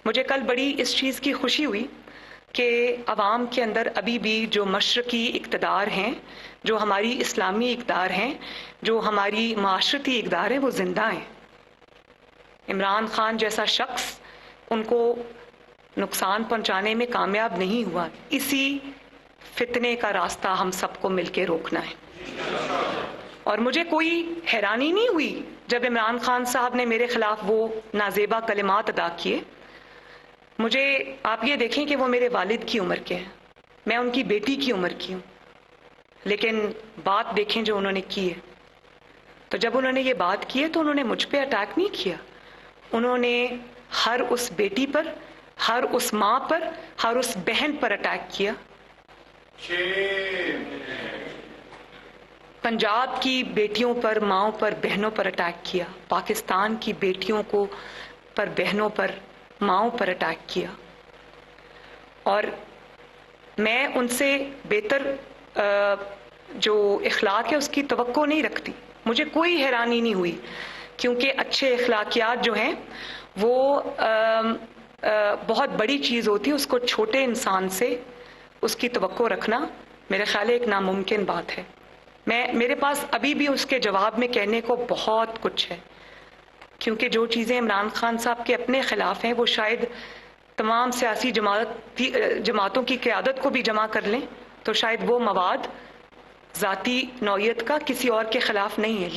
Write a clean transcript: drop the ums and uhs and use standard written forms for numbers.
مجھے کل بڑی اس چیز کی خوشی ہوئی کہ عوام کے اندر ابھی بھی جو مشرقی اقتدار ہیں، جو ہماری اسلامی اقدار ہیں، جو ہماری معاشرتی اقدار ہیں، وہ زندہ ہیں۔ عمران خان جیسا شخص ان کو نقصان پہنچانے میں کامیاب نہیں ہوا۔ اسی فتنے کا راستہ ہم سب کو مل کے روکنا ہے۔ اور مجھے کوئی حیرانی نہیں ہوئی جب عمران خان صاحب نے میرے خلاف وہ نازیبا کلمات ادا کیے۔ مجھے آپ یہ دیکھیں کہ وہ میرے والد کی عمر کے ہیں، میں ان کی بیٹی کی عمر کی ہوں، لیکن بات دیکھیں جو انہوں نے کی ہے۔ تو جب انہوں نے یہ بات کی ہے تو انہوں نے مجھ پہ اٹیک نہیں کیا، انہوں نے ہر اس بیٹی پر، ہر اس ماں پر، ہر اس بہن پر اٹیک کیا۔ پنجاب کی بیٹیوں پر، ماؤں پر، بہنوں پر اٹیک کیا، پاکستان کی بیٹیوں کو پر، بہنوں پر، ماؤں پر اٹیک کیا۔ اور میں ان سے بہتر جو اخلاق ہے اس کی توقع نہیں رکھتی۔ مجھے کوئی حیرانی نہیں ہوئی، کیونکہ اچھے اخلاقیات جو ہیں وہ بہت بڑی چیز ہوتی ہے، اس کو چھوٹے انسان سے اس کی توقع رکھنا میرے خیال ہے ایک ناممکن بات ہے۔ میرے پاس ابھی بھی اس کے جواب میں کہنے کو بہت کچھ ہے، کیونکہ جو چیزیں عمران خان صاحب کے اپنے خلاف ہیں وہ شاید تمام سیاسی جماعتوں کی قیادت کو بھی جمع کر لیں تو شاید وہ مواد ذاتی نوعیت کا کسی اور کے خلاف نہیں ہے۔